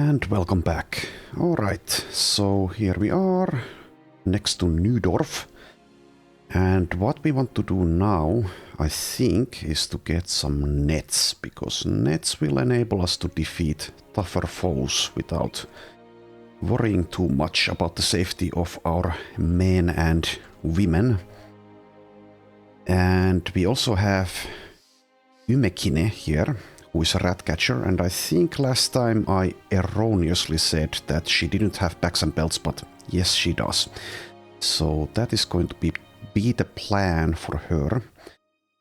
And welcome back. Alright, so here we are, next to Newdorf. And what we want to do now, I think, is to get some nets, because nets will enable us to defeat tougher foes without worrying too much about the safety of our men and women. And we also have Ymekine here, who is a rat catcher, and I think last time I erroneously said that she didn't have bags and belts, but yes, she does. So that is going to be the plan for her.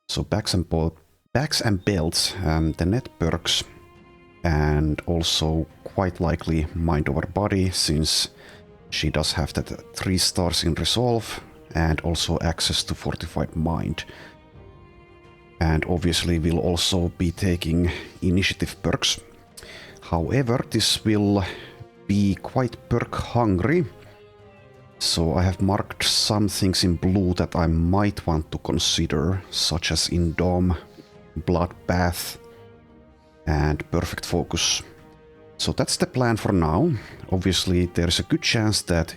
So bags and belts, the net perks, and also quite likely mind over body, since she does have that 3 stars in resolve, and also access to fortified mind. And obviously we'll also be taking initiative perks. However, this will be quite perk hungry. So I have marked some things in blue that I might want to consider, such as Indom, Bloodbath, and Perfect Focus. So that's the plan for now. Obviously there's a good chance that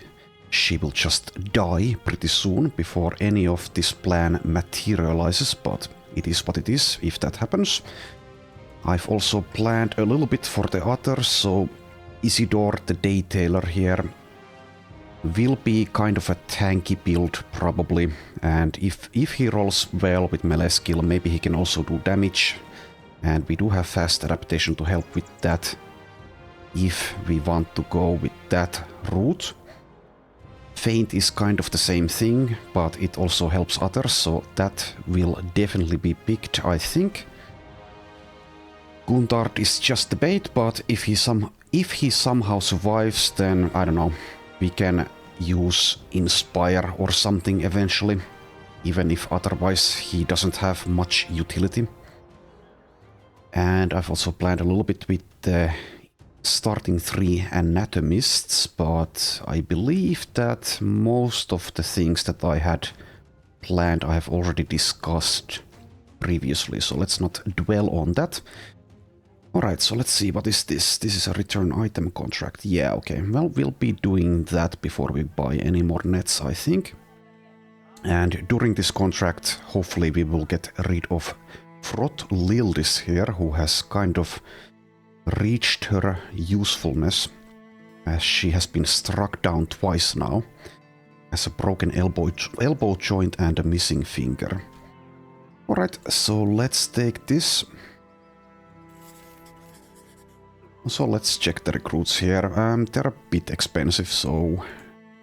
she will just die pretty soon before any of this plan materializes, but it is what it is if that happens. I've also planned a little bit for the others, so Isidore the Daytailor here will be kind of a tanky build probably, and if he rolls well with melee skill, maybe he can also do damage, and we do have fast adaptation to help with that if we want to go with that route. Feint is kind of the same thing, but it also helps others, so that will definitely be picked, I think. Guntard is just the bait, but if he somehow survives, then I don't know, we can use Inspire or something eventually, even if otherwise he doesn't have much utility. And I've also planned a little bit with the starting 3 Anatomists, but I believe that most of the things that I had planned I have already discussed previously, so let's not dwell on that. Alright, so let's see, what is this? This is a return item contract. Yeah, okay, well, we'll be doing that before we buy any more nets, I think. And during this contract, hopefully we will get rid of Frot Lildis here, who has kind of reached her usefulness, as she has been struck down twice now, as a broken elbow joint and a missing finger. Alright, so let's take this. So let's check the recruits here. They're a bit expensive, so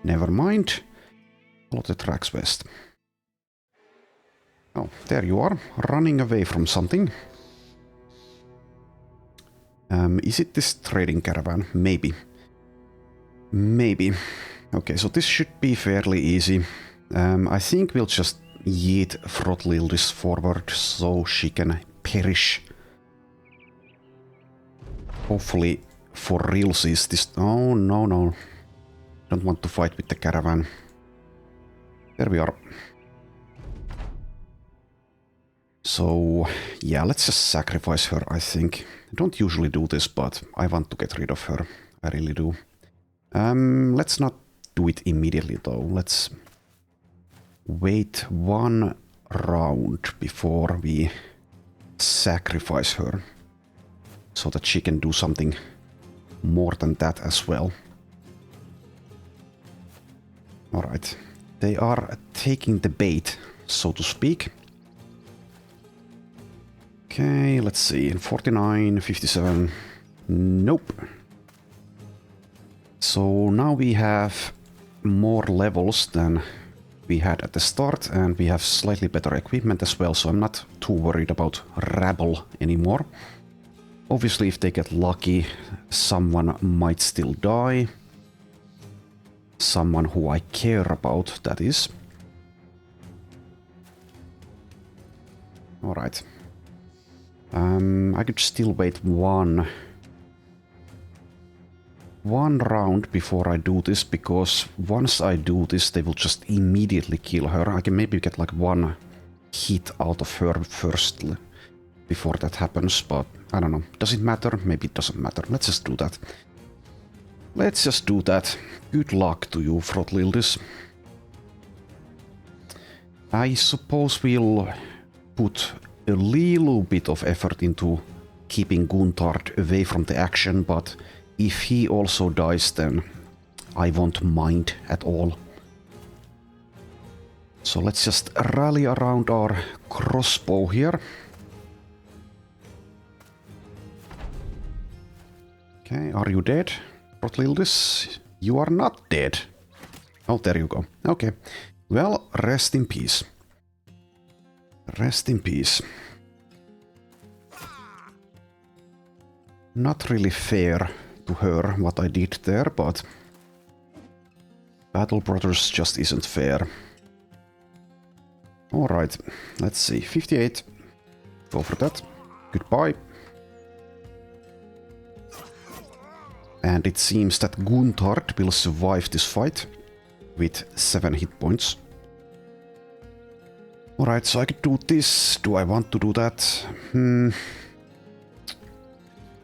never mind. Follow the tracks west. Oh, there you are, running away from something. Is it this trading caravan? Maybe. Maybe. Okay, so this should be fairly easy. I think we'll just yeet Frotlildis forward so she can perish. Hopefully for realsies this... Oh, no. Don't want to fight with the caravan. There we are. So, yeah, let's just sacrifice her, I think. I don't usually do this, but I want to get rid of her. I really do. Let's not do it immediately, though. Let's wait 1 round before we sacrifice her, so that she can do something more than that as well. Alright. They are taking the bait, so to speak. Okay, let's see. 49, 57. Nope. So now we have more levels than we had at the start, and we have slightly better equipment as well, so I'm not too worried about rabble anymore. Obviously, if they get lucky, someone might still die. Someone who I care about, that is. Alright. I could still wait one round before I do this, because once I do this, they will just immediately kill her. I can maybe get like 1 hit out of her first before that happens, but I don't know. Does it matter? Maybe it doesn't matter. Let's just do that. Let's just do that. Good luck to you, Frotlildis. I suppose we'll put a little bit of effort into keeping Guntard away from the action, but if he also dies, then I won't mind at all. So let's just rally around our crossbow here. Okay, are you dead, Frotlildis? You are not dead. Oh, there you go. Okay. Well, rest in peace. Rest in peace. Not really fair to her what I did there, but Battle Brothers just isn't fair. Alright, let's see. 58. Go for that. Goodbye. And it seems that Guntard will survive this fight with 7 hit points. Alright, so I could do this. Do I want to do that?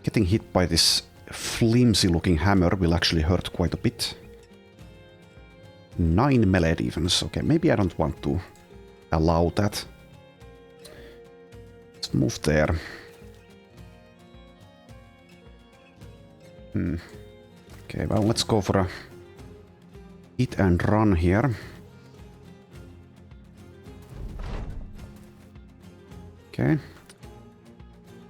Getting hit by this flimsy looking hammer will actually hurt quite a bit. 9 melee defense. Okay, maybe I don't want to allow that. Let's move there. Okay, well, let's go for a hit and run here. Okay.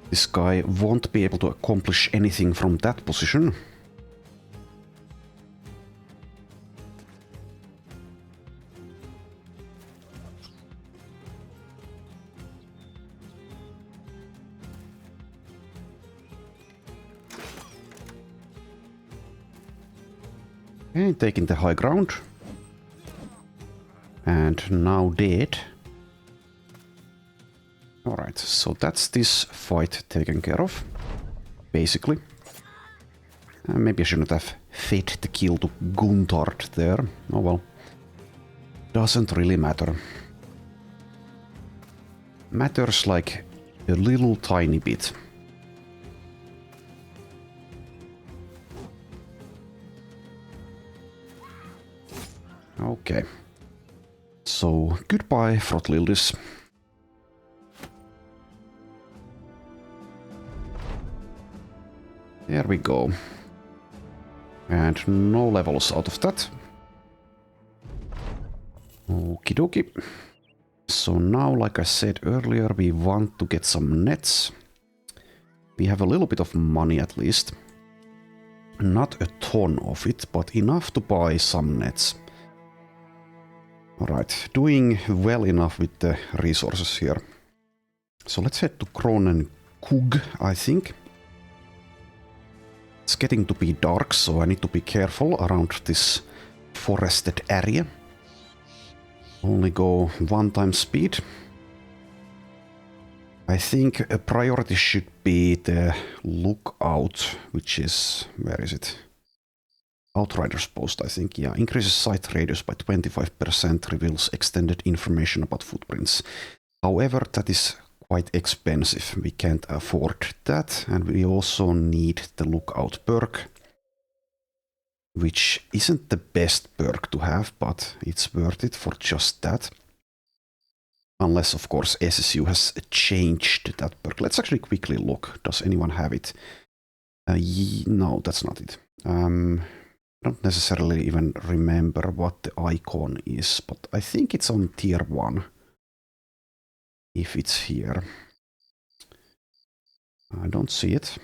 This guy won't be able to accomplish anything from that position. Okay, taking the high ground. And now dead. Alright, so that's this fight taken care of, basically. Maybe I shouldn't have fed the kill to Guntard there. Oh well. Doesn't really matter. Matters like a little tiny bit. Okay. So, goodbye, Frotlildis. There we go. And no levels out of that. Okie dokie. So now, like I said earlier, we want to get some nets. We have a little bit of money at least. Not a ton of it, but enough to buy some nets. Alright, doing well enough with the resources here. So let's head to Kronenkug, I think. It's getting to be dark, so I need to be careful around this forested area. Only go 1 time speed. I think a priority should be the lookout, which is... where is it? Outrider's post, I think. Yeah, increases sight radius by 25%, reveals extended information about footprints. However, that is quite expensive. We can't afford that, and we also need the lookout perk, which isn't the best perk to have, but it's worth it for just that. Unless, of course, SSU has changed that perk. Let's actually quickly look. Does anyone have it? No, that's not it. I don't necessarily even remember what the icon is, but I think it's on tier 1. If it's here. I don't see it.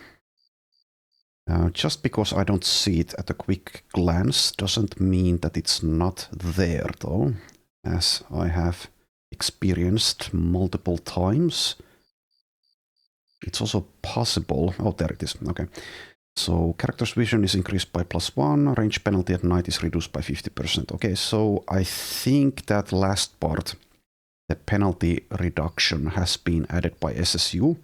Just because I don't see it at a quick glance doesn't mean that it's not there, though, as I have experienced multiple times. It's also possible... oh, there it is. Okay. So, character's vision is increased by +1, range penalty at night is reduced by 50%. Okay, so I think that last part, the penalty reduction, has been added by SSU.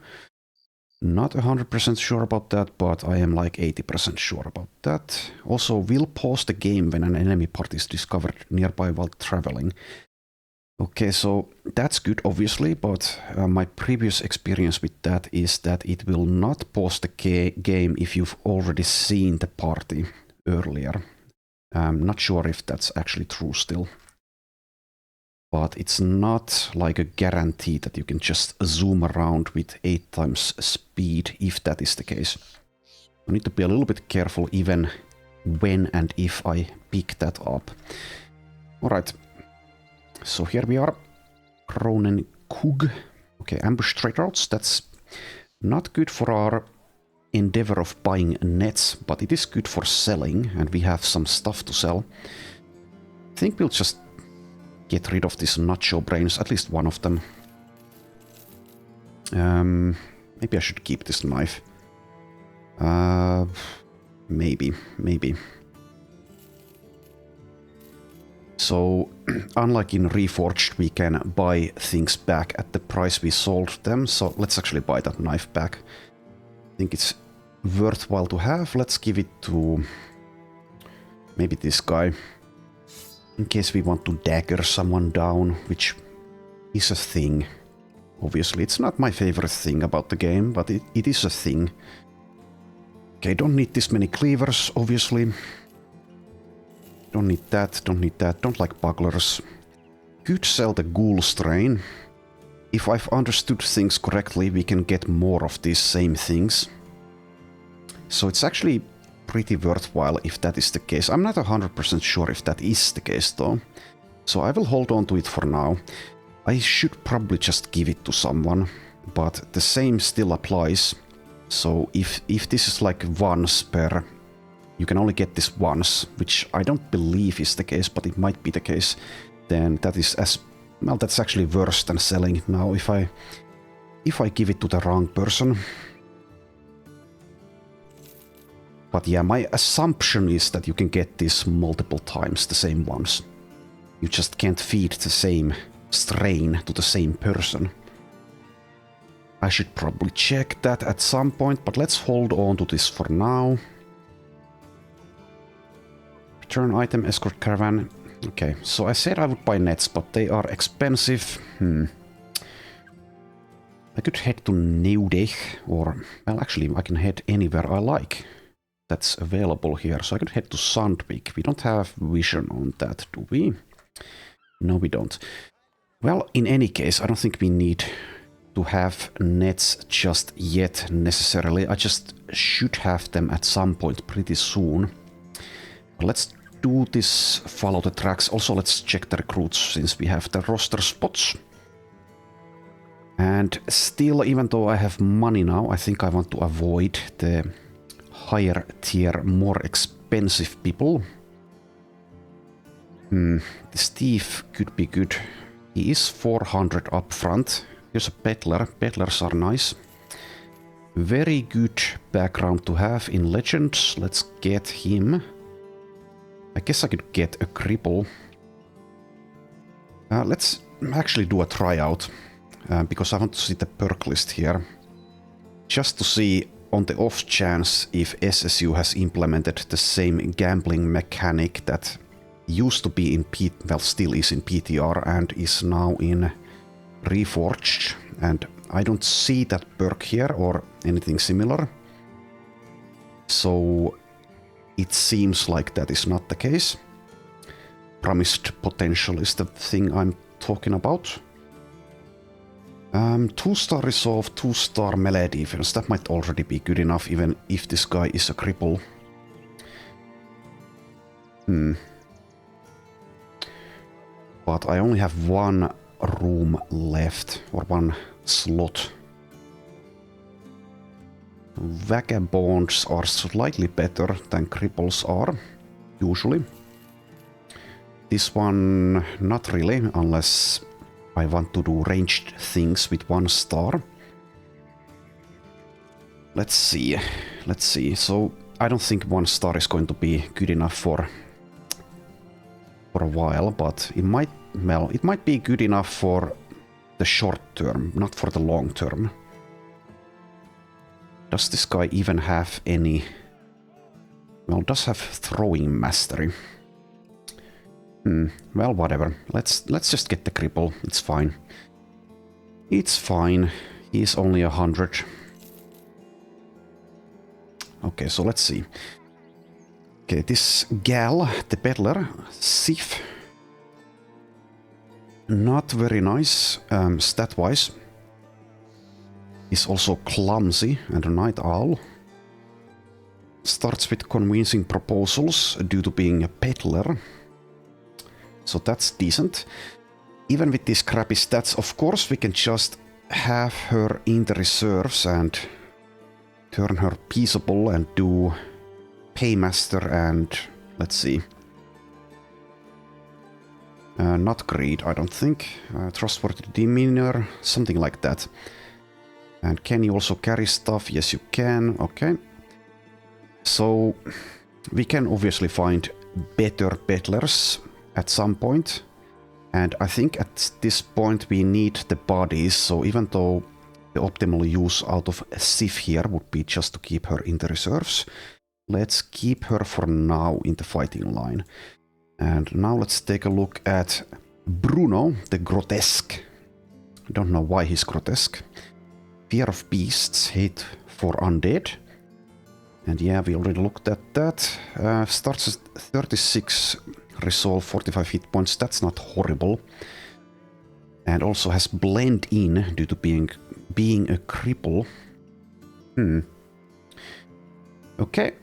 Not 100% sure about that, but I am like 80% sure about that. Also, will pause the game when an enemy party is discovered nearby while traveling. Okay, so that's good, obviously, but my previous experience with that is that it will not pause the game if you've already seen the party. earlier. I'm not sure if that's actually true still. But it's not like a guarantee that you can just zoom around with 8 times speed, if that is the case. I need to be a little bit careful even when and if I pick that up. Alright, so here we are. Kronen Kug. Okay, ambush trade routes. That's not good for our endeavor of buying nets, but it is good for selling, and we have some stuff to sell. I think we'll just get rid of these nacho brains, at least one of them. Maybe I should keep this knife. Maybe. So, unlike in Reforged, we can buy things back at the price we sold them, so let's actually buy that knife back. I think it's worthwhile to have. Let's give it to maybe this guy, in case we want to dagger someone down, which is a thing. Obviously, it's not my favorite thing about the game, but it is a thing. Okay, don't need this many cleavers, obviously. Don't need that, don't like bugglers. Could sell the ghoul strain. If I've understood things correctly, we can get more of these same things. So it's actually pretty worthwhile if that is the case. I'm not 100% sure if that is the case though. So I will hold on to it for now. I should probably just give it to someone, but the same still applies. So if this is like once per... You can only get this once, which I don't believe is the case, but it might be the case. Then that is as... Well, that's actually worse than selling it now if I give it to the wrong person. But yeah, my assumption is that you can get this multiple times, the same ones. You just can't feed the same strain to the same person. I should probably check that at some point, but let's hold on to this for now. Return item, escort caravan. Okay, so I said I would buy nets, but they are expensive. I could head to Neudech, or... Well, actually, I can head anywhere I like. That's available here, so I could head to Sandvik. We don't have vision on that, do we? No, we don't. Well, in any case, I don't think we need to have nets just yet necessarily. I just should have them at some point pretty soon. But let's do this, follow the tracks. Also, let's check the recruits since we have the roster spots. And still, even though I have money now, I think I want to avoid the higher tier, more expensive people. This thief could be good. He is 400 up front. Here's a peddler. Peddlers are nice. Very good background to have in Legends. Let's get him. I guess I could get a cripple. Let's actually do a tryout. Because I want to see the perk list here. Just to see on the off chance if SSU has implemented the same gambling mechanic that used to be in well, still is in PTR and is now in Reforged. And I don't see that perk here or anything similar. So it seems like that is not the case. Promised potential is the thing I'm talking about. 2-star resolve, 2-star melee defense. That might already be good enough, even if this guy is a cripple. But I only have one room left, or one slot. Vagabonds are slightly better than cripples are, usually. This one, not really, unless I want to do ranged things with 1 star. Let's see. So I don't think 1 star is going to be good enough for a while, but it might, well, it might be good enough for the short term, not for the long term. Does this guy even have any... Well, does have throwing mastery. Well, whatever. Let's just get the cripple. It's fine. It's fine. He's only 100. Okay, so let's see. Okay, this gal, the peddler, Sif. Not very nice, stat-wise. Is also clumsy and a night owl. Starts with convincing proposals due to being a peddler. So that's decent. Even with these crappy stats, of course, we can just have her in the reserves and turn her peaceable and do paymaster and let's see. Not greed, I don't think. Trustworthy demeanor, something like that. And can you also carry stuff? Yes, you can. Okay. So we can obviously find better peddlers at some point. And I think at this point we need the bodies. So even though the optimal use out of Sif here would be just to keep her in the reserves, let's keep her for now in the fighting line. And now let's take a look at Bruno, the grotesque. I don't know why he's grotesque. Fear of beasts, hate for undead. And yeah, we already looked at that. Starts at 36, resolve 45 hit points. That's not horrible. And also has blend in due to being a cripple. Okay,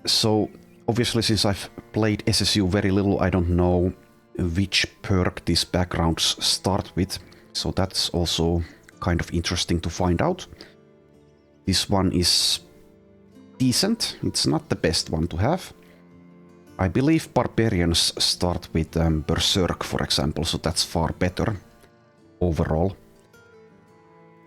so obviously since I've played SSU very little, I don't know which perk these backgrounds start with. So that's also kind of interesting to find out. This one is decent. It's not the best one to have. I believe barbarians start with berserk, for example, so that's far better overall.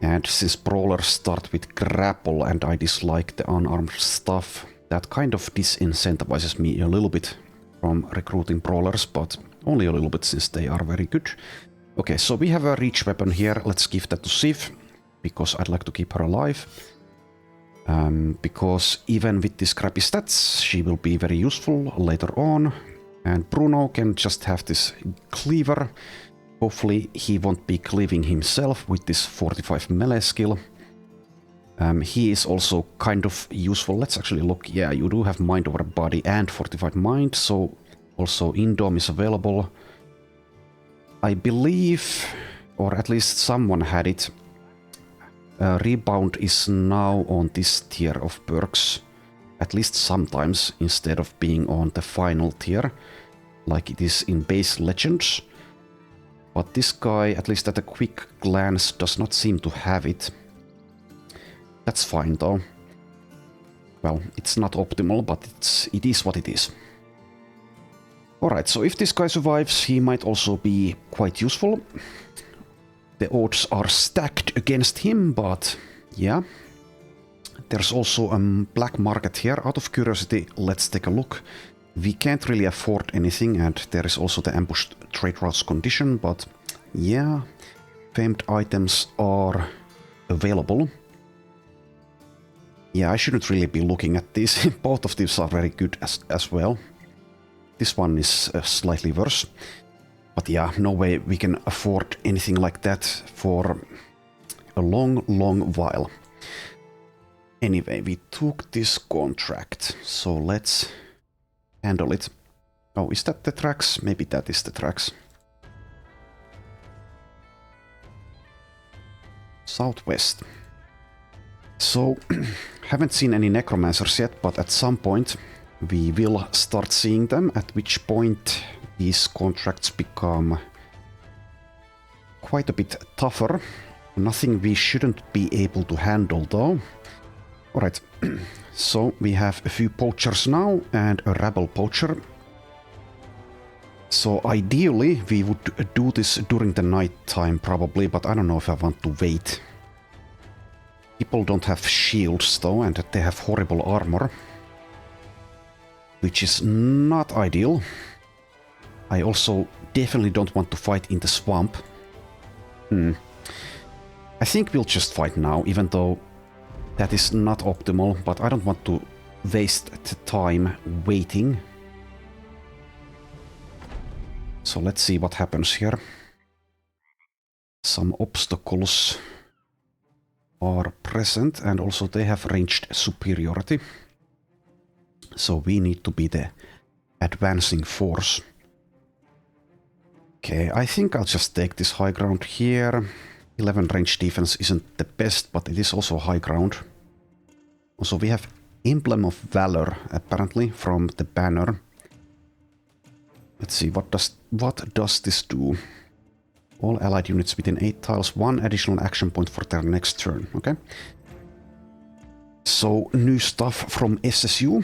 And since brawlers start with grapple and I dislike the unarmed stuff, that kind of disincentivizes me a little bit from recruiting brawlers, but only a little bit since they are very good. Okay, so we have a reach weapon here. Let's give that to Sif, because I'd like to keep her alive. Because even with these crappy stats, she will be very useful later on. And Bruno can just have this cleaver. Hopefully he won't be cleaving himself with this 45 melee skill. He is also kind of useful. Let's actually look. Yeah, you do have mind over body and fortified mind, so also Indom is available. I believe, or at least someone had it, Rebound is now on this tier of perks, at least sometimes, instead of being on the final tier, like it is in base Legends. But this guy, at least at a quick glance, does not seem to have it. That's fine though. Well, it's not optimal, but it is what it is. Alright, so if this guy survives, he might also be quite useful. The odds are stacked against him, but yeah. There's also a black market here. Out of curiosity, let's take a look. We can't really afford anything, and there is also the ambushed trade routes condition, but yeah, famed items are available. Yeah, I shouldn't really be looking at these. Both of these are very good as well. This one is slightly worse. But yeah, no way we can afford anything like that for a long, long while. Anyway, we took this contract, so let's handle it. Oh, is that the tracks? Maybe that is the tracks. Southwest. So, haven't seen any necromancers yet, but at some point we will start seeing them, at which point these contracts become quite a bit tougher. Nothing we shouldn't be able to handle though. Alright, so we have a few poachers now and a rabble poacher. So ideally we would do this during the night time probably, but I don't know if I want to wait. People don't have shields though, and they have horrible armor, which is not ideal. I also definitely don't want to fight in the swamp. I think we'll just fight now, even though that is not optimal, but I don't want to waste the time waiting. So let's see what happens here. Some obstacles are present, and also they have ranged superiority. So we need to be the advancing force. Okay, I think I'll just take this high ground here. 11 range defense isn't the best, but it is also high ground. Also, we have Emblem of Valor, apparently, from the banner. Let's see, what does this do? All allied units within 8 tiles, 1 additional action point for their next turn. Okay. So, new stuff from SSU.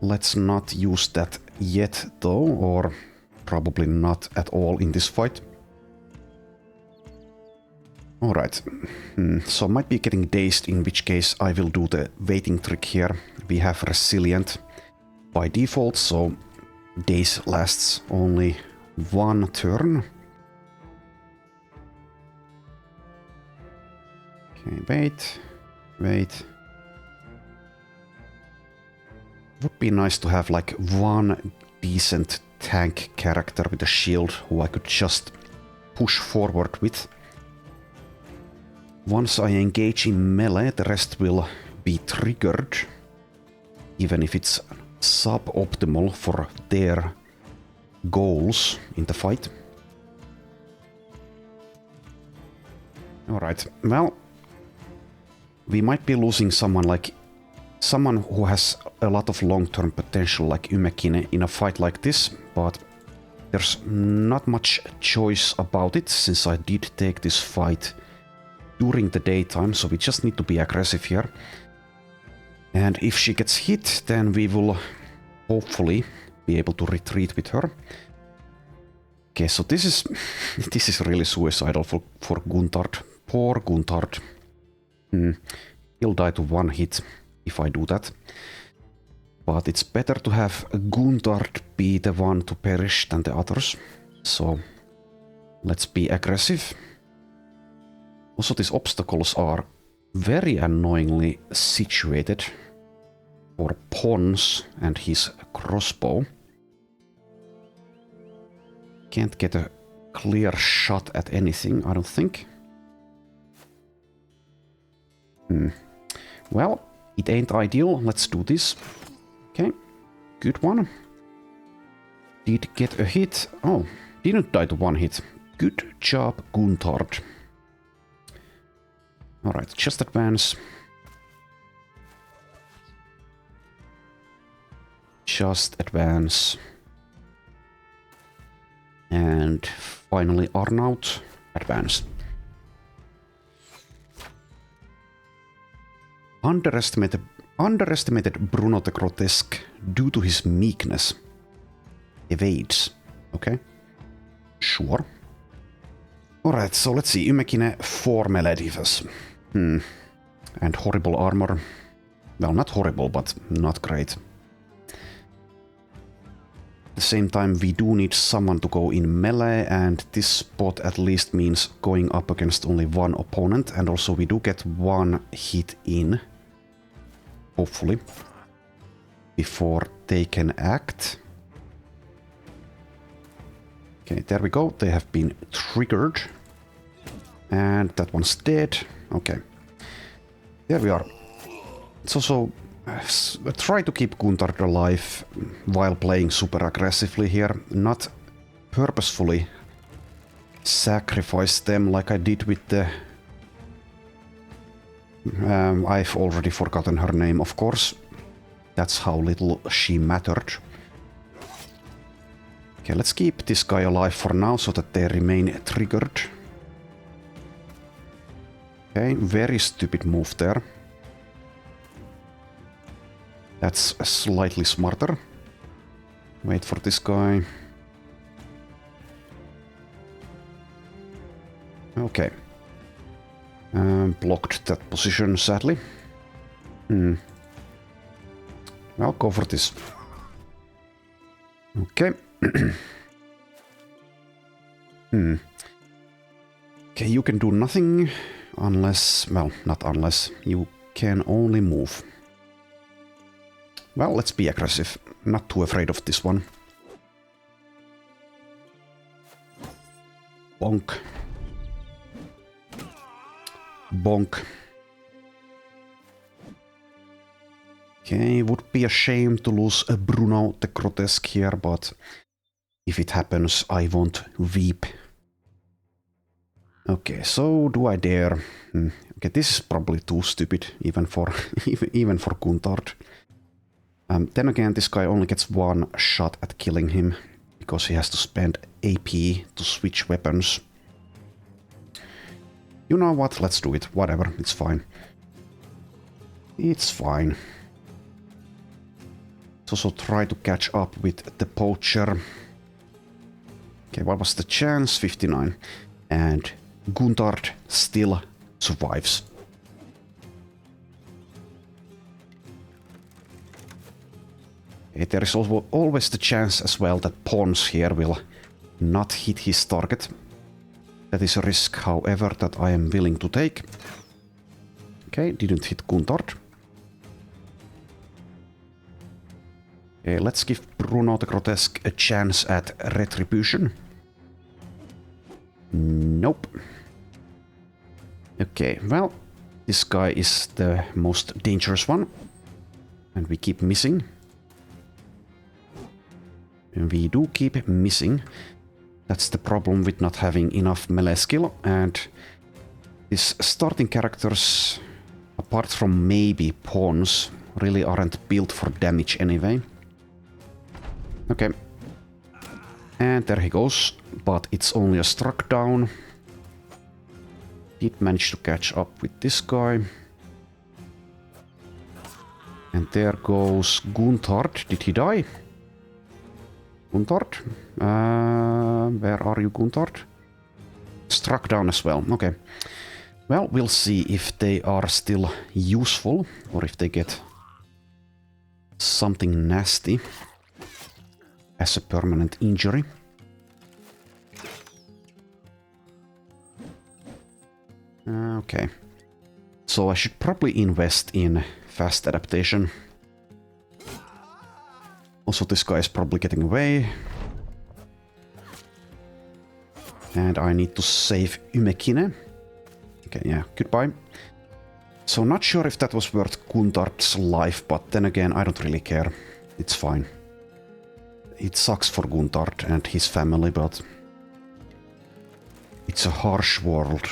Let's not use that yet, though, or probably not at all in this fight. Alright, so might be getting dazed, in which case I will do the waiting trick here. We have Resilient by default, so daze lasts only 1 turn. Okay, wait. Would be nice to have like one decent tank character with a shield who I could just push forward with. Once I engage in melee, the rest will be triggered, even if it's suboptimal for their goals in the fight. Alright, well, we might be losing someone who has a lot of long-term potential like Umekine in a fight like this, but there's not much choice about it since I did take this fight during the daytime, so we just need to be aggressive here. And if she gets hit, then we will hopefully be able to retreat with her. Okay, so this is really suicidal for Guntard. Poor Guntard. He'll die to 1 hit if I do that. But it's better to have Guntard be the one to perish than the others. So let's be aggressive. Also, these obstacles are very annoyingly situated for Pons and his crossbow. Can't get a clear shot at anything, I don't think. Well, it ain't ideal. Let's do this. Okay, good one. Did get a hit. Oh, didn't die to 1 hit. Good job, Guntard. Alright, just advance. Just advance. And finally Arnaut, advance. Underestimated Bruno the Grotesque due to his meekness. Evades. Okay. Sure. Alright, so let's see. Umekine 4 melee defense. And horrible armor. Well, not horrible, but not great. At the same time, we do need someone to go in melee, and this spot at least means going up against only 1 opponent, and also we do get 1 hit in. Hopefully. Before they can act. Okay, there we go. They have been triggered. And that one's dead. Okay. There we are. It's also... try to keep Guntard alive while playing super aggressively here. Not purposefully sacrifice them like I did with the... I've already forgotten her name, of course. That's how little she mattered. Okay, let's keep this guy alive for now so that they remain triggered. Okay, very stupid move there. That's slightly smarter. Wait for this guy. Okay. Blocked that position, sadly. I'll go for this. Okay. Okay, you can do nothing unless... well, not unless. You can only move. Well, let's be aggressive. Not too afraid of this one. Bonk. Bonk. Okay, would be a shame to lose a Bruno the Grotesque here, but if it happens, I won't weep. Okay, so do I dare? Okay, this is probably too stupid, even for even for Guntard. Then again, this guy only gets one shot at killing him, because he has to spend AP to switch weapons. You know what? Let's do it. Whatever, it's fine. It's fine. Let's also try to catch up with the poacher. Okay, what was the chance? 59. And Guntard still survives. Okay, there is also always the chance as well that pawns here will not hit his target. That is a risk, however, that I am willing to take. Okay, didn't hit Guntard. Okay, let's give Bruno the Grotesque a chance at retribution. Nope. Okay, well, this guy is the most dangerous one. And we keep missing. And we do keep missing. That's the problem with not having enough melee skill. And these starting characters, apart from maybe pawns, really aren't built for damage anyway. Okay. And there he goes. But it's only a struck down. Did manage to catch up with this guy. And there goes Guntard. Did he die? Guntard? Where are you, Guntard? Struck down as well. Okay. Well, we'll see if they are still useful or if they get something nasty as a permanent injury. Okay. So I should probably invest in fast adaptation. Also, this guy is probably getting away. And I need to save Umekine. Okay, yeah, goodbye. So not sure if that was worth Guntard's life, but then again, I don't really care. It's fine. It sucks for Guntard and his family, but it's a harsh world.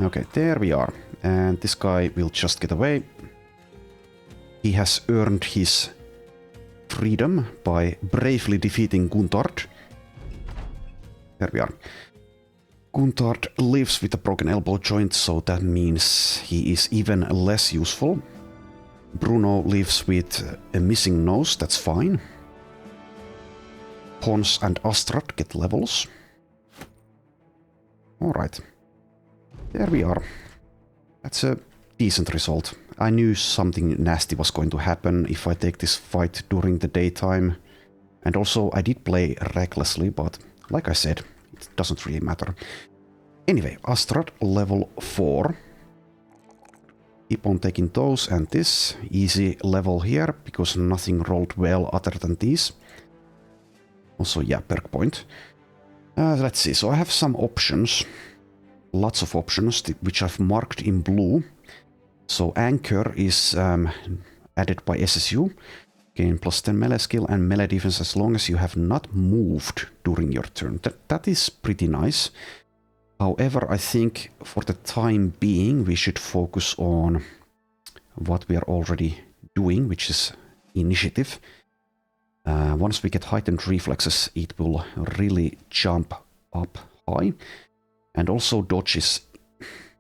Okay, there we are. And this guy will just get away. He has earned his freedom by bravely defeating Guntard. There we are. Guntard lives with a broken elbow joint, so that means he is even less useful. Bruno lives with a missing nose, that's fine. Pons and Astrad get levels. Alright. There we are. That's a decent result. I knew something nasty was going to happen if I take this fight during the daytime. And also, I did play recklessly, but like I said, it doesn't really matter. Anyway, Astrad level 4. Keep on taking those and this. Easy level here, because nothing rolled well other than these. Also, yeah, perk point. Let's see, so I have some options. Lots of options, which I've marked in blue. So Anchor is added by SSU. Gain plus 10 melee skill and melee defense as long as you have not moved during your turn. That is pretty nice. However, I think for the time being we should focus on what we are already doing, which is initiative. Once we get heightened reflexes, it will really jump up high. And also dodge is,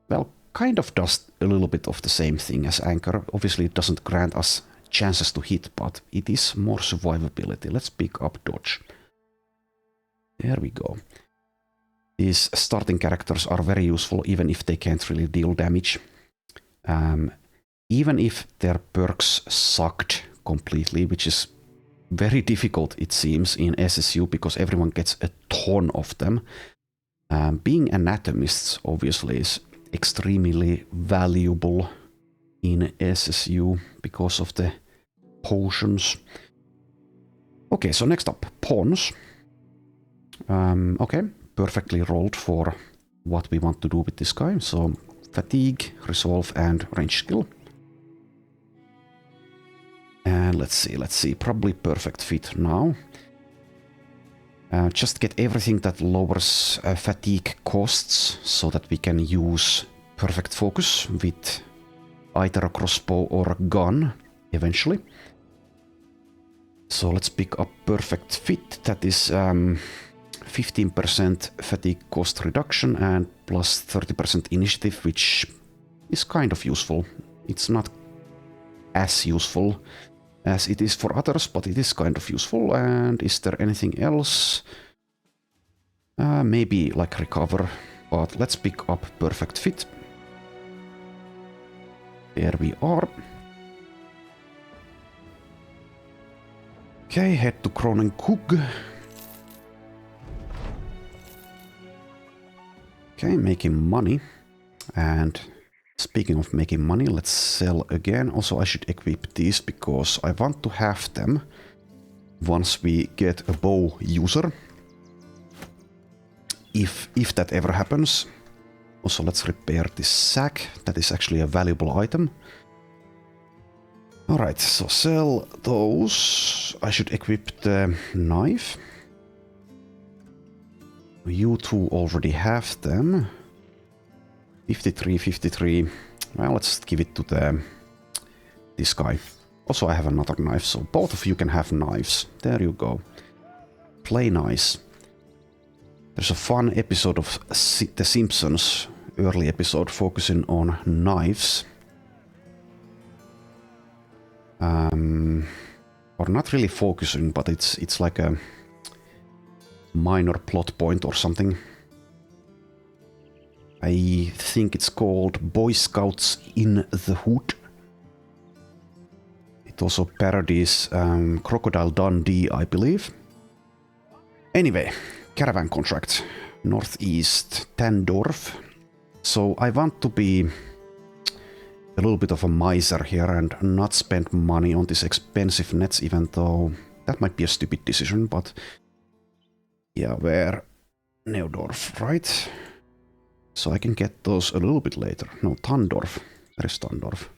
well, kind of does a little bit of the same thing as Anchor. Obviously it doesn't grant us chances to hit, but it is more survivability. Let's pick up dodge. There we go. These starting characters are very useful even if they can't really deal damage. Even if their perks sucked completely, which is very difficult it seems in SSU because everyone gets a ton of them. Being Anatomists obviously is extremely valuable in SSU because of the potions. Okay, so next up, pawns. Okay, perfectly rolled for what we want to do with this guy. So fatigue, resolve, and range skill. And let's see, probably perfect fit now. Just get everything that lowers fatigue costs so that we can use perfect focus with either a crossbow or a gun eventually. So let's pick up perfect fit. That is 15% fatigue cost reduction and plus 30% initiative, which is kind of useful. It's not as useful as it is for others, but it is kind of useful. And is there anything else? Maybe like recover, but let's pick up perfect fit. There we are. Okay, head to Kronenkug. Okay, making money. And speaking of making money, let's sell again. Also, I should equip these because I want to have them once we get a bow user. If that ever happens. Also, let's repair this sack. That is actually a valuable item. Alright, so sell those. I should equip the knife. You two already have them. 53, 53. Well, let's give it to this guy. Also, I have another knife, so both of you can have knives. There you go. Play nice. There's a fun episode of The Simpsons, early episode, focusing on knives. Or not really focusing, but it's like a minor plot point or something. I think it's called Boy Scouts in the Hood. It also parodies Crocodile Dundee, I believe. Anyway, caravan contract. Northeast Tandorf. So I want to be a little bit of a miser here and not spend money on these expensive nets, even though that might be a stupid decision, but yeah, where? Neudorf, right? So I can get those a little bit later. No, Tandorf. Where is Tandorf?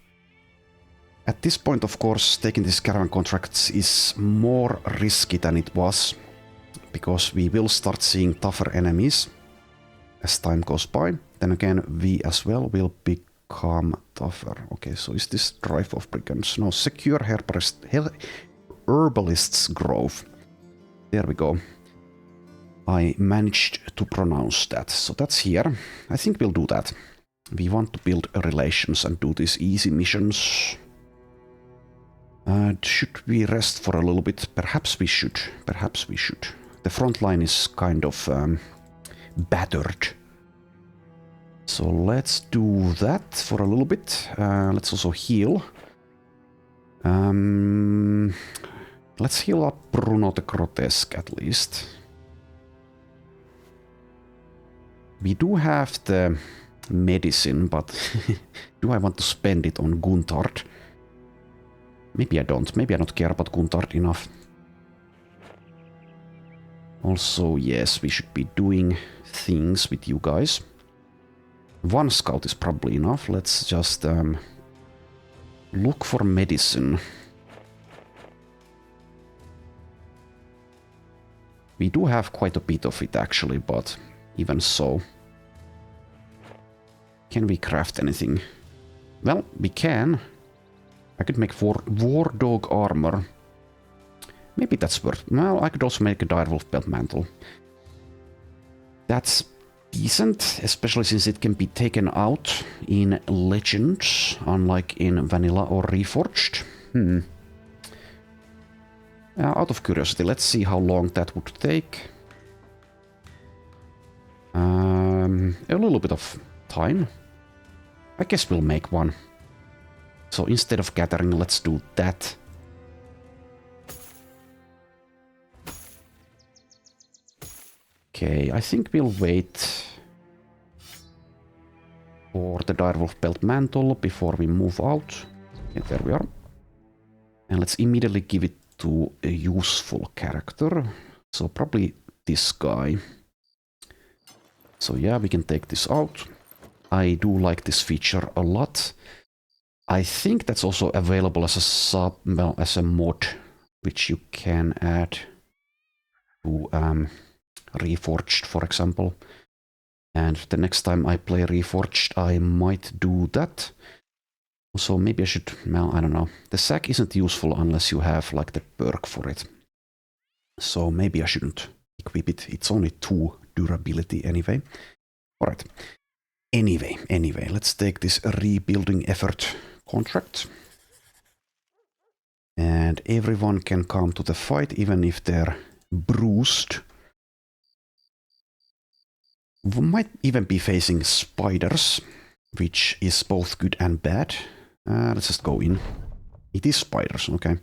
At this point, of course, taking these caravan contracts is more risky than it was, because we will start seeing tougher enemies as time goes by. Then again, we as well will become tougher. Okay, so is this Drive of Brigands? No, Secure Herbalist's Grove. There we go. I managed to pronounce that, so that's here. I think we'll do that. We want to build relations and do these easy missions. Should we rest for a little bit? Perhaps we should. Perhaps we should. The front line is kind of battered. So let's do that for a little bit. Let's also heal. Let's heal up Bruno the Grotesque at least. We do have the medicine, but do I want to spend it on Guntard? Maybe I don't. Maybe I don't care about Guntard enough. Also, yes, we should be doing things with you guys. One scout is probably enough. Let's just look for medicine. We do have quite a bit of it actually, but even so. Can we craft anything? Well, we can. I could make war dog armor. Maybe that's worth. Well, I could also make a direwolf belt mantle. That's decent, especially since it can be taken out in Legends, unlike in Vanilla or Reforged. Out of curiosity, let's see how long that would take. A little bit of time. I guess we'll make one. So instead of gathering, let's do that. Okay, I think we'll wait for the direwolf belt mantle before we move out. Okay, there we are. And let's immediately give it to a useful character. So probably this guy. So yeah, we can take this out. I do like this feature a lot. I think that's also available as as a mod, which you can add to Reforged, for example. And the next time I play Reforged, I might do that. So maybe I should, well, I don't know. The sack isn't useful unless you have like the perk for it. So maybe I shouldn't equip it. It's only 2 durability anyway. Alright. Anyway, let's take this rebuilding effort contract. And everyone can come to the fight even if they're bruised. We might even be facing spiders, which is both good and bad. Let's just go in. It is spiders, okay.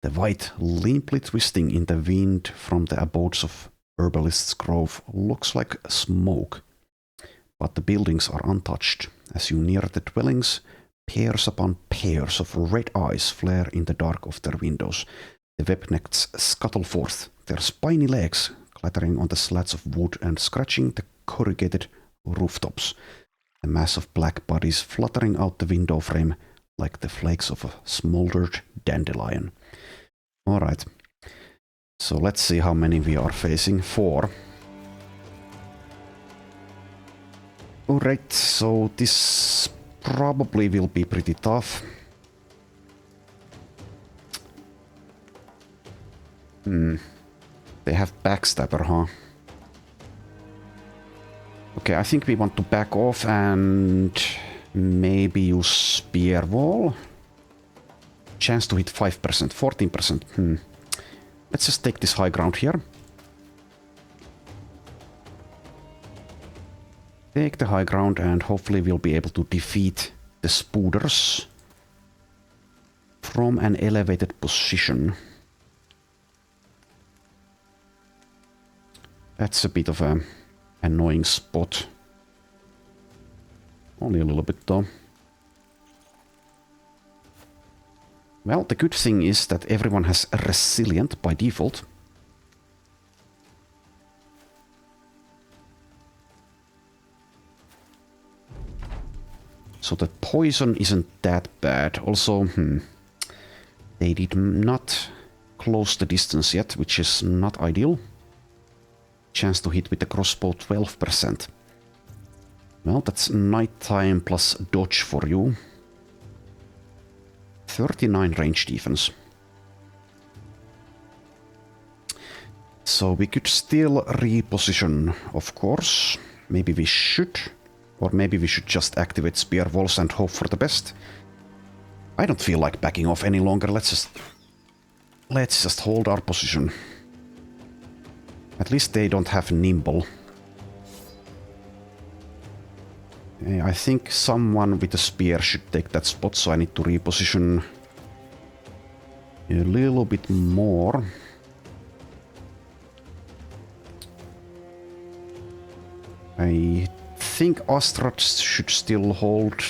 The white limply twisting in the wind from the abodes of Herbalist's Grove looks like smoke. But the buildings are untouched. As you near the dwellings, pairs upon pairs of red eyes flare in the dark of their windows. The webnecks scuttle forth, their spiny legs clattering on the slats of wood and scratching the corrugated rooftops. The mass of black bodies fluttering out the window frame like the flakes of a smoldered dandelion. Alright. So let's see how many we are facing. 4. Alright, so this probably will be pretty tough. They have backstabber, huh? Okay, I think we want to back off and maybe use spear wall. Chance to hit 5%, 14%. Let's just take this high ground here. Take the high ground and hopefully we'll be able to defeat the spooders from an elevated position. That's a bit of an annoying spot. Only a little bit though. Well, the good thing is that everyone has resilient by default. So the poison isn't that bad. Also, they did not close the distance yet, which is not ideal. Chance to hit with the crossbow 12%. Well, that's nighttime plus dodge for you. 39 range defense. So we could still reposition, of course. Maybe we should. Or maybe we should just activate spear walls and hope for the best. I don't feel like backing off any longer. Let's just hold our position. At least they don't have nimble. I think someone with a spear should take that spot, so I need to reposition a little bit more. I think Astrad should still hold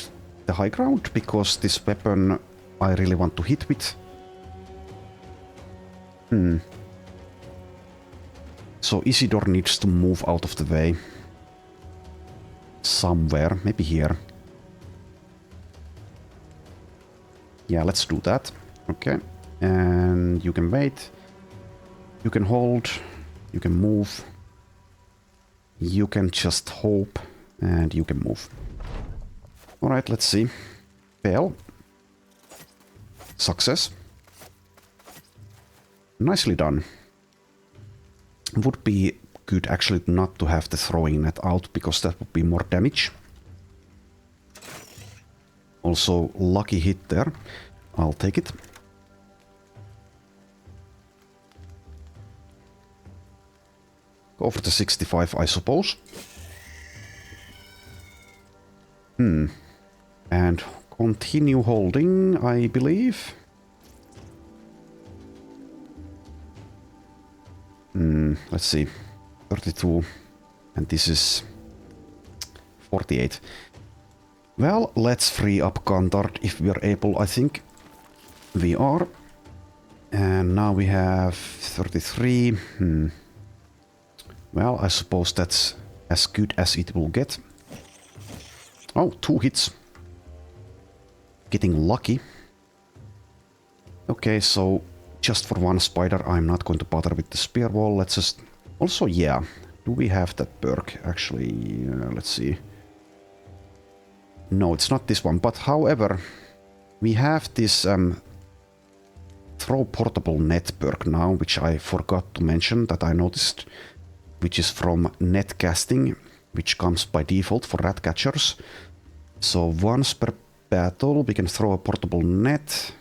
the high ground, because this weapon I really want to hit with. So Isidore needs to move out of the way. Somewhere, maybe here. Yeah, let's do that. Okay. And you can wait. You can hold. You can move. You can just hope. And you can move. Alright, let's see. Fail. Success. Nicely done. Would be good actually not to have the throwing net out, because that would be more damage. Also, lucky hit there. I'll take it. Go for the 65, I suppose. And continue holding, I believe. Let's see. 32. And this is 48. Well, let's free up Gantard if we are able. I think we are. And now we have 33. Well, I suppose that's as good as it will get. Oh, 2 hits. Getting lucky. Okay, so just for 1 spider, I'm not going to bother with the spear wall. Let's just... Also, yeah. Do we have that perk? Actually, let's see. No, it's not this one. But however, we have this throw portable net perk now, which I forgot to mention that I noticed, which is from net casting, which comes by default for rat catchers. So once per battle, we can throw a portable net.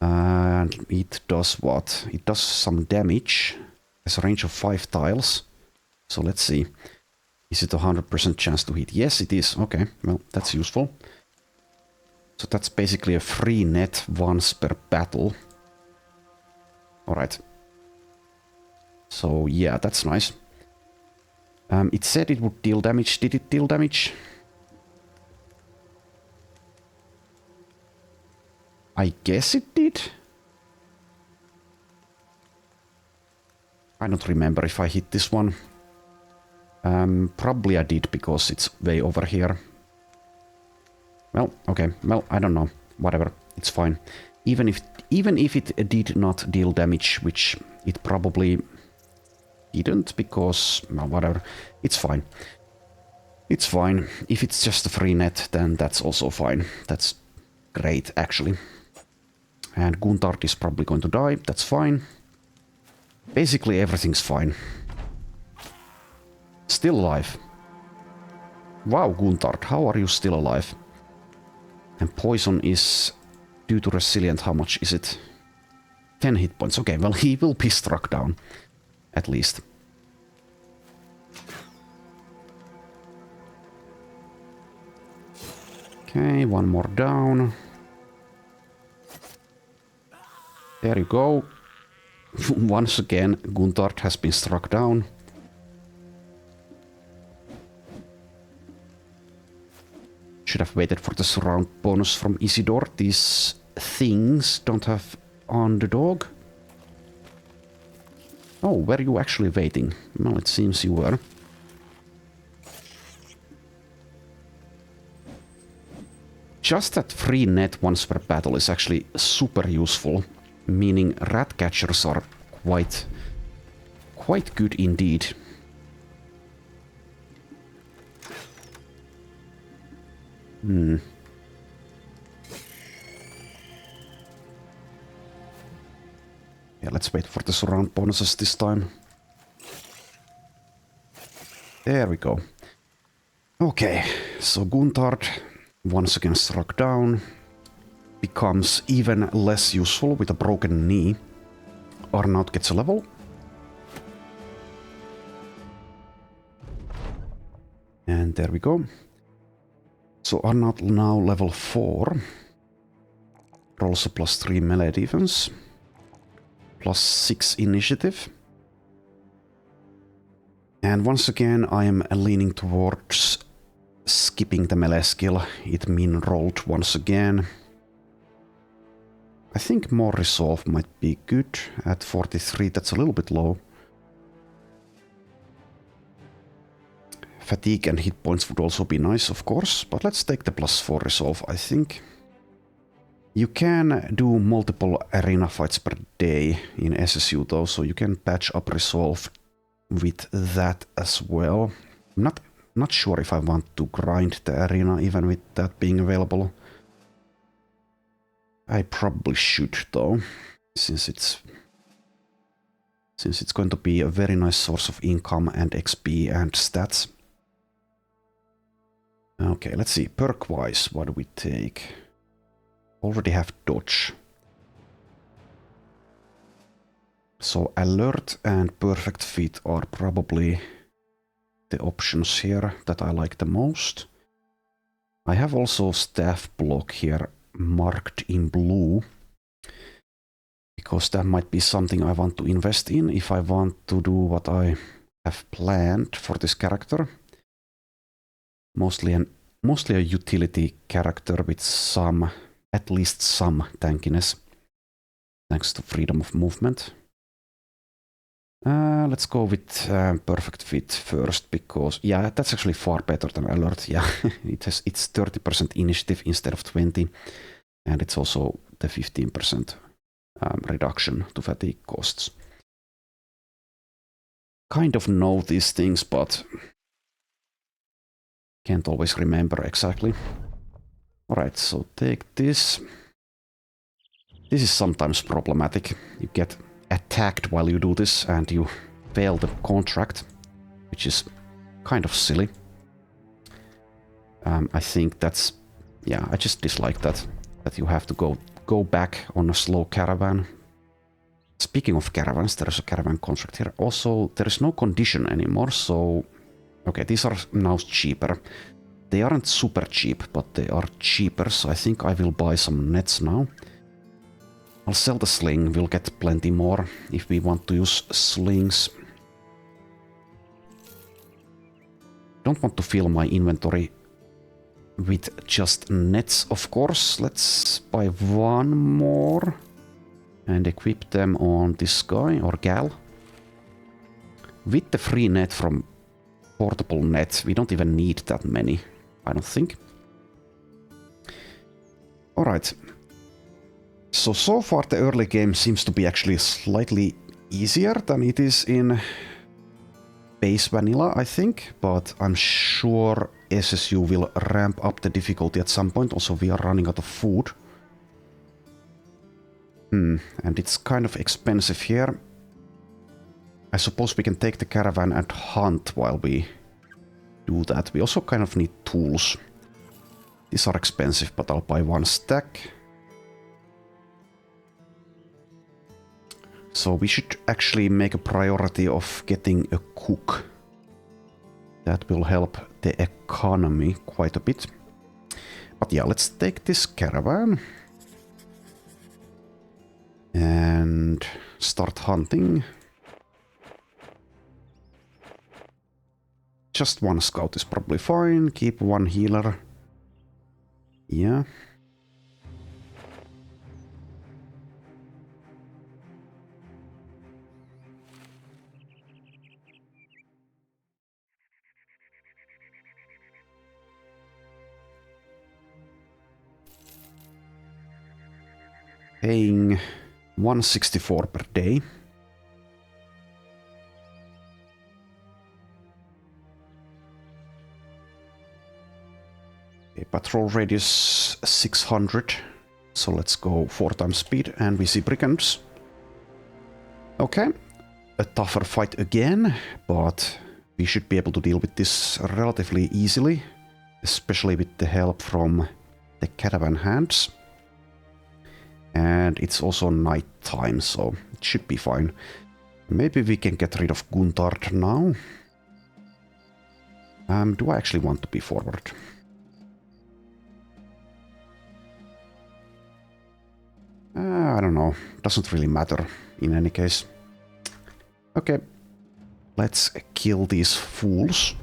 And it does what? It does some damage. Has a range of 5 tiles. So let's see. Is it a 100% chance to hit? Yes, it is. Okay, well, that's useful. So that's basically a free net once per battle. Alright. So yeah, that's nice. It said it would deal damage. Did it deal damage? I guess it did. I don't remember if I hit this one. Probably I did because it's way over here. Well, okay. Well, I don't know. Whatever. It's fine. Even if it did not deal damage, which it probably didn't, because well, whatever. It's fine. It's fine. If it's just a free net, then that's also fine. That's great, actually. And Guntard is probably going to die. That's fine. Basically, everything's fine. Still alive. Wow, Guntard, how are you still alive? And poison is due to resilient. How much is it? 10 hit points. Okay, well, he will be struck down. At least. Okay, one more down. There you go. Once again, Guntard has been struck down. Should have waited for the surround bonus from Isidore. These things don't have underdog. Oh, were you actually waiting? Well, it seems you were. Just that free net once per battle is actually super useful. Meaning rat catchers are quite good indeed. Yeah, let's wait for the surround bonuses this time. There we go. Okay, so Guntard, once again struck down, becomes even less useful with a broken knee. Arnaud gets a level. And there we go. So Arnaud now level 4. Rolls a +3 melee defense. +6 initiative. And once again I am leaning towards skipping the melee skill. It min rolled once again. I think more resolve might be good. At 43, that's a little bit low. Fatigue and hit points would also be nice, of course, but let's take the +4 resolve, I think. You can do multiple arena fights per day in SSU though, so you can patch up resolve with that as well. I'm not sure if I want to grind the arena even with that being available. I probably should though, since it's going to be a very nice source of income and XP and stats. Okay, let's see. Perk-wise, what do we take? Already have dodge. So alert and perfect fit are probably the options here that I like the most. I have also staff block here marked in blue, because that might be something I want to invest in if I want to do what I have planned for this character. Mostly a utility character with some, at least some tankiness, thanks to freedom of movement. Let's go with perfect fit first, because yeah, that's actually far better than alert. Yeah, it's 30% initiative instead of 20, and it's also the 15% reduction to fatigue costs. Kind of know these things, but can't always remember exactly. Alright, so take this. This is sometimes problematic. You get attacked while you do this and you fail the contract, which is kind of silly. I think that's... yeah, I just dislike that. That you have to go back on a slow caravan. Speaking of caravans, there is a caravan contract here. Also, there is no condition anymore, so... okay, these are now cheaper. They aren't super cheap, but they are cheaper, so I think I will buy some nets now. I'll sell the sling, we'll get plenty more if we want to use slings. Don't want to fill my inventory with just nets, of course. Let's buy one more and equip them on this guy or gal. With the free net from portable net, we don't even need that many, I don't think. Alright. So far the early game seems to be actually slightly easier than it is in base vanilla, I think, but I'm sure SSU will ramp up the difficulty at some point. Also, we are running out of food. And it's kind of expensive here. I suppose we can take the caravan and hunt while we do that. We also kind of need tools. These are expensive, but I'll buy one stack. So we should actually make a priority of getting a cook. That will help the economy quite a bit. But yeah, let's take this caravan. And start hunting. Just one scout is probably fine. Keep one healer. Yeah. Paying 164 per day. Okay, patrol radius 600. So let's go 4 times speed and we see brigands. Okay, a tougher fight again, but we should be able to deal with this relatively easily, especially with the help from the caravan hands. And it's also night time, so it should be fine. Maybe we can get rid of Guntard now. Do I actually want to be forward? I don't know. Doesn't really matter in any case. Okay. Let's kill these fools.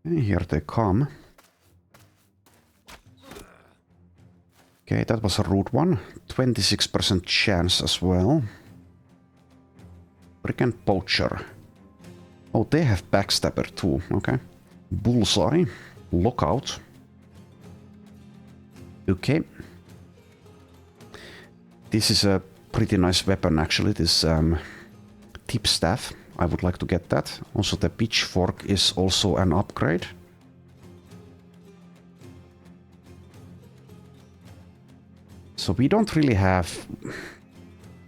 And here they come. Okay, that was a rude one. 26% chance as well. Brigand Poacher. Oh, they have Backstabber too. Okay. Bullseye. Lockout. Okay. This is a pretty nice weapon actually. This tip staff. I would like to get that. Also the pitchfork is also an upgrade. So we don't really have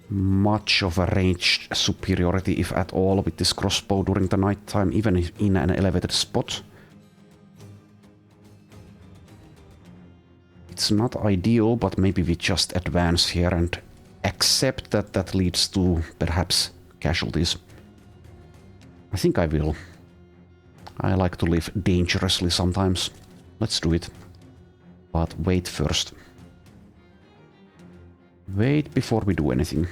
much of a range superiority, if at all, with this crossbow during the night time, even in an elevated spot. It's not ideal, but maybe we just advance here and accept that that leads to perhaps casualties. I think I will. I like to live dangerously sometimes. Let's do it. But wait first. Wait before we do anything.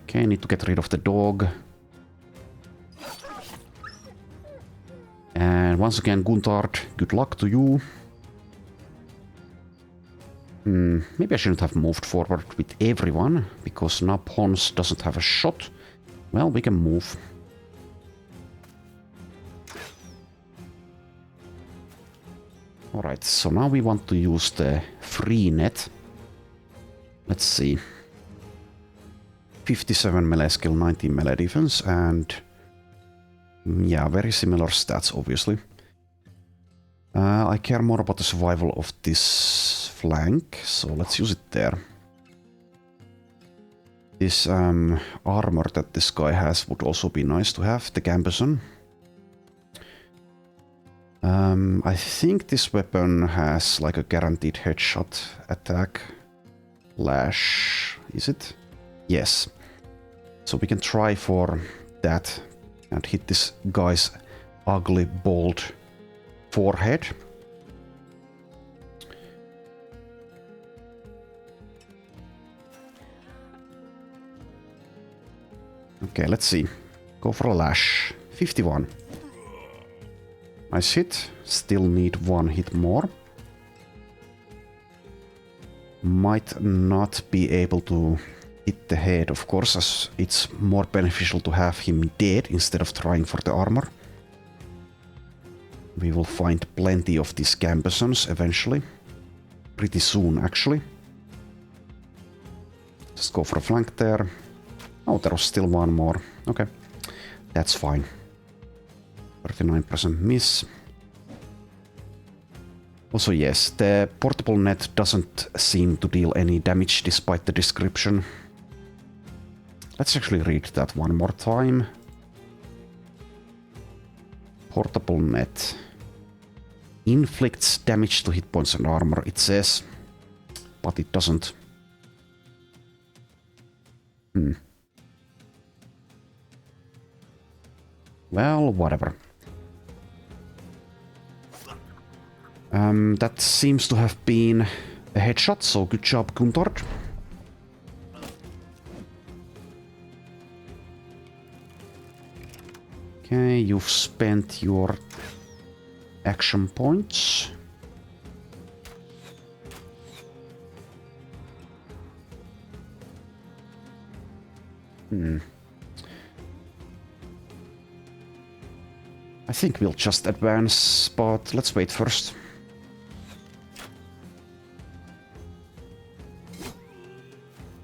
Okay, I need to get rid of the dog. And once again, Guntard, good luck to you. Maybe I shouldn't have moved forward with everyone, because now Pons doesn't have a shot. Well, we can move. Alright, so now we want to use the free net. Let's see. 57 melee skill, 19 melee defense, and yeah, very similar stats, obviously. I care more about the survival of this flank, so let's use it there. This armor that this guy has would also be nice to have, the gambeson. I think this weapon has like a guaranteed headshot attack. Lash, is it? Yes. So we can try for that and hit this guy's ugly, bald forehead. Okay, let's see. Go for a lash. 51. Nice hit. Still need one hit more. Might not be able to hit the head, of course, as it's more beneficial to have him dead instead of trying for the armor. We will find plenty of these gambesons eventually. Pretty soon, actually. Just go for a flank there. Oh, there was still one more. Okay, that's fine. 39% miss. Also, yes, the portable net doesn't seem to deal any damage despite the description. Let's actually read that one more time. Portable net inflicts damage to hit points and armor, it says, but it doesn't. Well, whatever. That seems to have been a headshot, so good job, Guntard. Okay, you've spent your action points. I think we'll just advance, but let's wait first.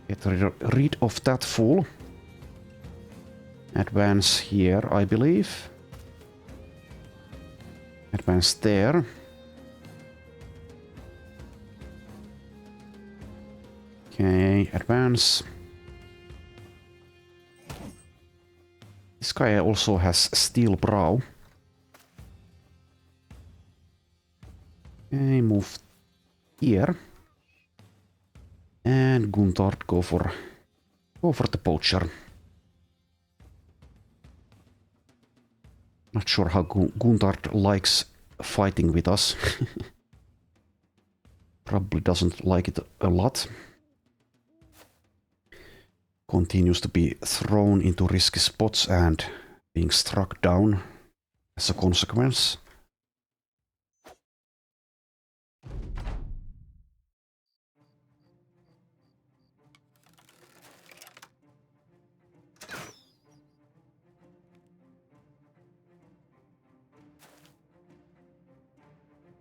Get rid of that fool. Advance here, I believe. Advance there. Okay, advance. This guy also has steel brow. Okay, move here. And Guntard, go for the poacher. Not sure how Guntard likes fighting with us. Probably doesn't like it a lot. Continues to be thrown into risky spots and being struck down as a consequence.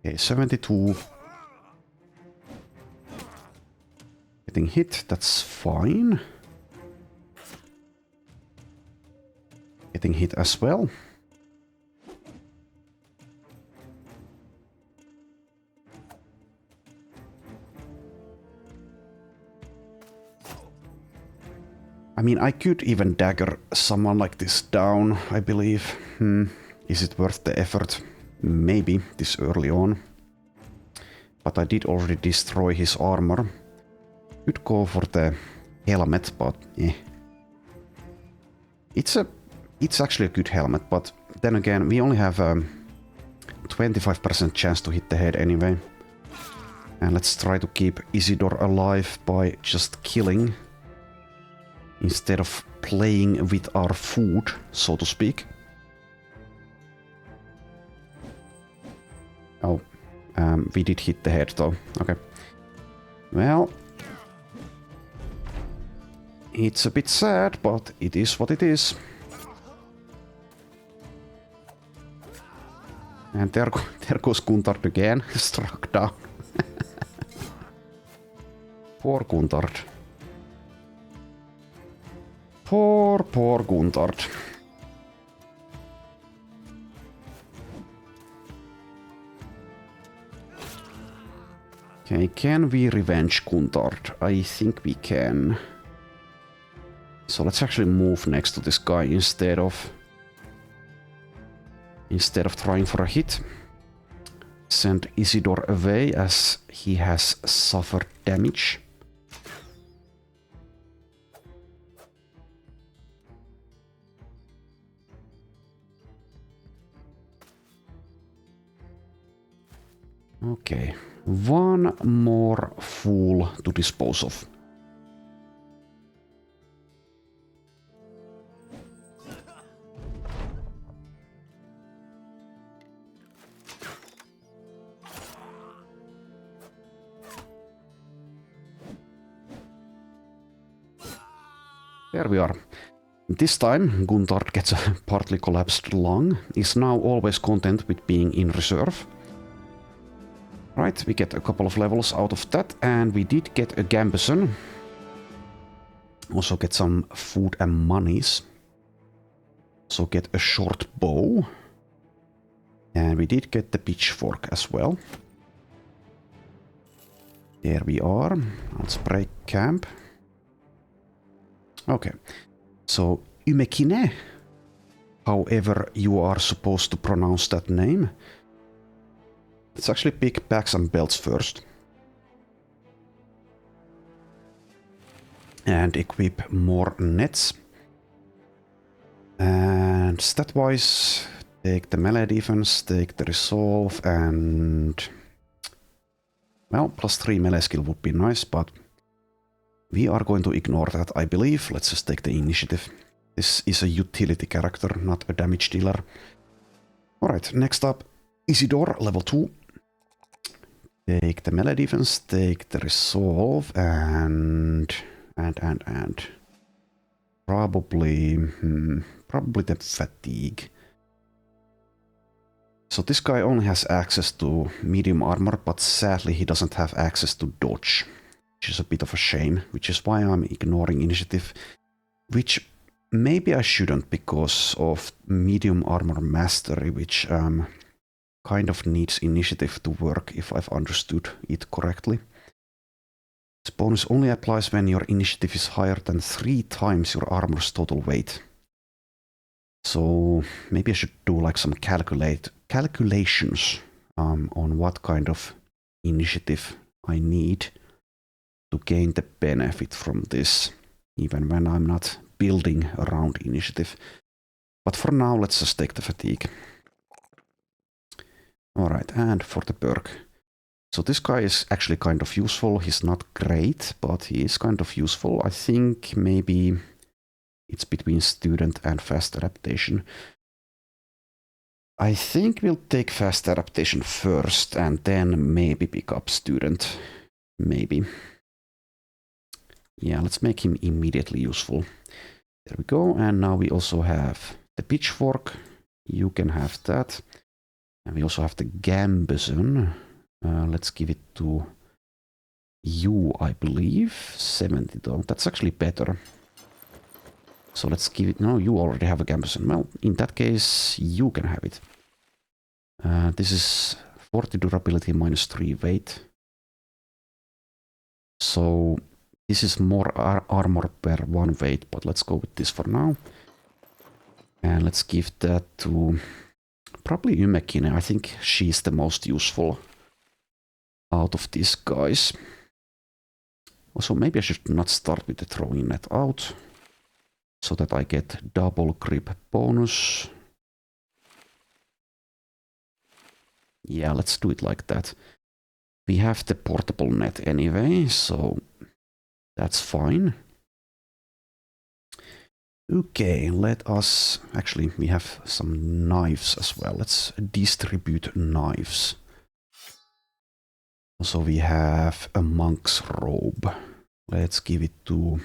Okay, 72. Getting hit, that's fine. Getting hit as well. I mean, I could even dagger someone like this down, I believe. Is it worth the effort? Maybe, this early on. But I did already destroy his armor. Could go for the helmet, but eh. It's actually a good helmet, but then again, we only have a 25% chance to hit the head anyway. And let's try to keep Isidore alive by just killing, instead of playing with our food, so to speak. We did hit the head though. Okay. Well, it's a bit sad, but it is what it is. And there goes Guntard again, struck down. Poor Guntard. Poor Guntard. Okay, can we revenge Guntard? I think we can. So let's actually move next to this guy instead of trying for a hit. Send Isidore away as he has suffered damage. Okay, one more fool to dispose of. There we are. This time, Guntard gets a partly collapsed lung, is now always content with being in reserve. Right, we get a couple of levels out of that, and we did get a gambeson. Also get some food and monies. So get a short bow. And we did get the pitchfork as well. There we are. Let's break camp. Okay, so Ymekine, however you are supposed to pronounce that name. Let's actually pick bags and belts first. And equip more nets. And stat-wise, take the melee defense, take the resolve, and... well, +3 melee skill would be nice, but... we are going to ignore that, I believe. Let's just take the initiative. This is a utility character, not a damage dealer. Alright, next up, Isidore, level 2. Take the melee defense, take the resolve, and probably the fatigue. So this guy only has access to medium armor, but sadly he doesn't have access to dodge. Which is a bit of a shame, which is why I'm ignoring initiative, which maybe I shouldn't because of medium armor mastery, which kind of needs initiative to work if I've understood it correctly. This bonus only applies when your initiative is higher than 3 times your armor's total weight. So maybe I should do like some calculations on what kind of initiative I need to gain the benefit from this, even when I'm not building around initiative. But for now, let's just take the fatigue. Alright, and for the perk. So this guy is actually kind of useful. He's not great, but he is kind of useful. I think maybe it's between student and fast adaptation. I think we'll take fast adaptation first and then maybe pick up student. Maybe. Yeah, let's make him immediately useful. There we go. And now we also have the pitchfork. You can have that. And we also have the gambeson. Let's give it to you, I believe. 70 though. That's actually better. So let's give it... no, you already have a gambeson. Well, in that case, you can have it. This is 40 durability minus 3 weight. So... this is more armor per 1 weight, but let's go with this for now. And let's give that to probably Ymekine. I think she's the most useful out of these guys. Also, maybe I should not start with the throwing net out, so that I get double grip bonus. Yeah, let's do it like that. We have the portable net anyway, so... that's fine. Okay, let us... actually, we have some knives as well. Let's distribute knives. So we have a monk's robe. Let's give it to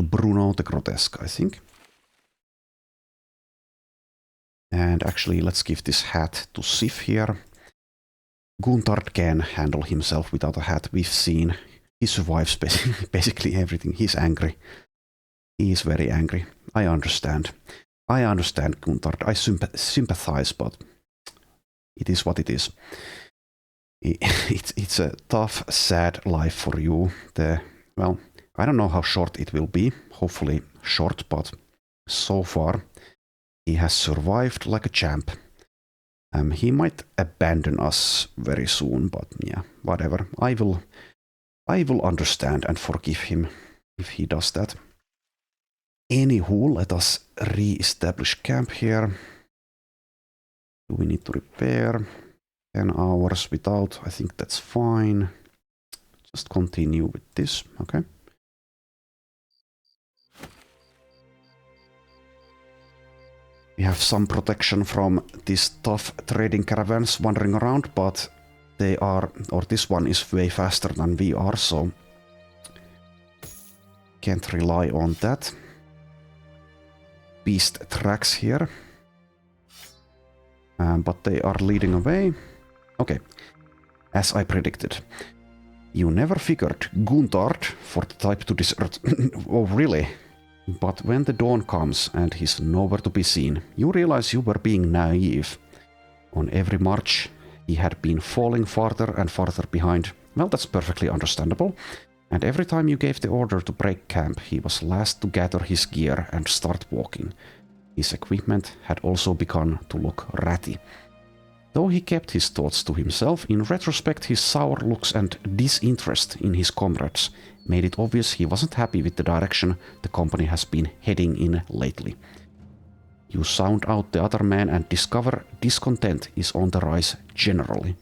Bruno the Grotesque, I think. And actually, let's give this hat to Sif here. Guntard can handle himself without a hat. We've seen he survives basically everything. He's angry. He is very angry. I understand. I understand, Guntard. I sympathize, but it is what it is. It's a tough, sad life for you. Well, I don't know how short it will be. Hopefully short, but so far he has survived like a champ. He might abandon us very soon, but yeah, whatever. I will understand and forgive him if he does that. Anywho, let us re-establish camp here. Do we need to repair? 10 hours without, I think that's fine. Just continue with this, okay? We have some protection from these tough trading caravans wandering around, but they are, or this one is way faster than we are, so can't rely on that. Beast tracks here, but they are leading away. Okay, as I predicted. You never figured Guntard for the type to desert. Oh, really? But when the dawn comes and he's nowhere to be seen, you realize you were being naive. On every march, he had been falling farther and farther behind. Well, that's perfectly understandable. And every time you gave the order to break camp, he was last to gather his gear and start walking. His equipment had also begun to look ratty. Though he kept his thoughts to himself, in retrospect his sour looks and disinterest in his comrades made it obvious he wasn't happy with the direction the company has been heading in lately. You sound out the other man and discover discontent is on the rise generally.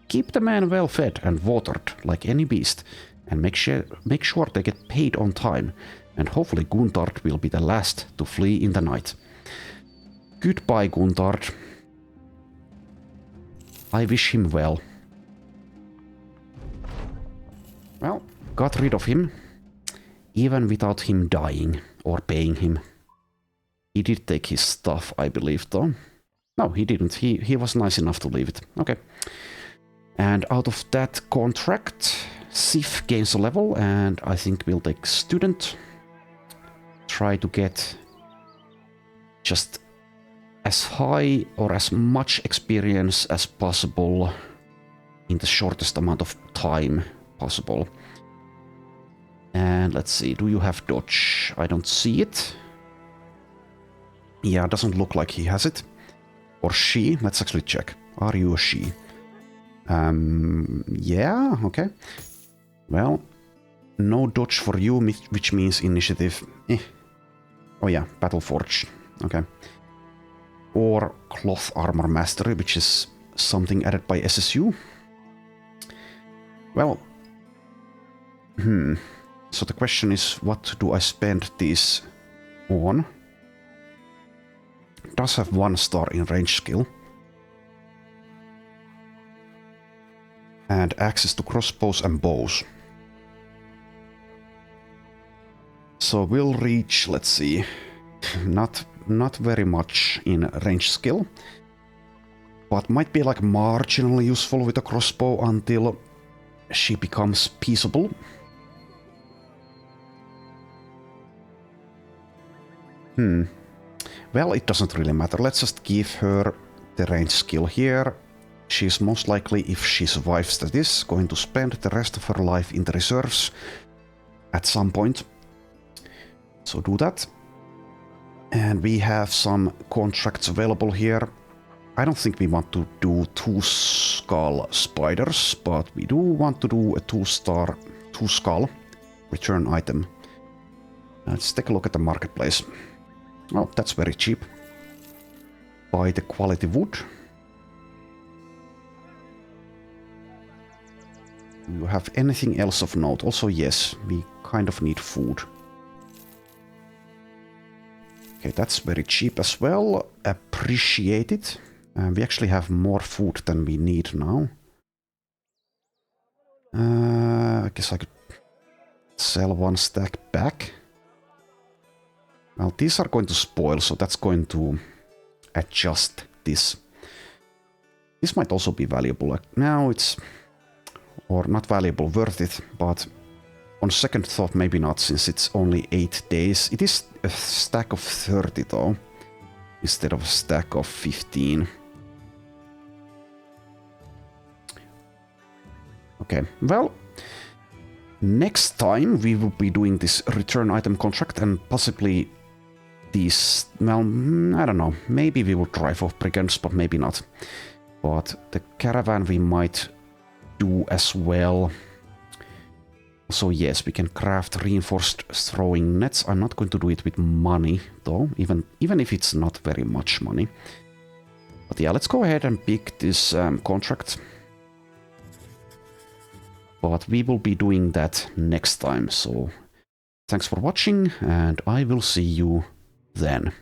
Keep the man well fed and watered like any beast, and make sure they get paid on time, and hopefully Guntard will be the last to flee in the night. Goodbye, Guntard. I wish him well. Well, got rid of him, even without him dying or paying him. He did take his stuff, I believe, though. No, he didn't. He was nice enough to leave it. Okay. And out of that contract, Sif gains a level, and I think we'll take student. Try to get just as high or as much experience as possible in the shortest amount of time possible. And let's see, do you have dodge? I don't see it. Yeah, doesn't look like he has it. Or she, let's actually check. Are you a she? Yeah, okay. Well, no dodge for you, which means initiative. Oh yeah, Battle Forge. Okay. Or Cloth Armor Mastery, which is something added by SSU. Well, so the question is, what do I spend this on? It does have 1 star in range skill. And access to crossbows and bows. So we'll reach, let's see, not very much in range skill, but might be like marginally useful with a crossbow until she becomes peaceable. Well, it doesn't really matter. Let's just give her the range skill here. She's most likely, if she survives this, going to spend the rest of her life in the reserves at some point. So do that. And we have some contracts available here. I don't think we want to do 2 skull spiders, but we do want to do a 2-star 2 skull return item. Let's take a look at the marketplace. Oh, that's very cheap. Buy the quality wood. Do you have anything else of note? Also, yes, we kind of need food. Okay, that's very cheap as well. Appreciate it. We actually have more food than we need now. I guess I could sell one stack back. Well, these are going to spoil, so that's going to adjust this. This might also be valuable. Like, now it's... or not valuable, worth it, but on second thought, maybe not, since it's only 8 days. It is a stack of 30, though, instead of a stack of 15. Okay, well, next time we will be doing this return item contract and possibly these, well, I don't know, maybe we will try for brigands, but maybe not. But the caravan we might do as well. So yes, we can craft reinforced throwing nets. I'm not going to do it with money, though, even if it's not very much money. But yeah, let's go ahead and pick this contract. But we will be doing that next time, so thanks for watching, and I will see you then.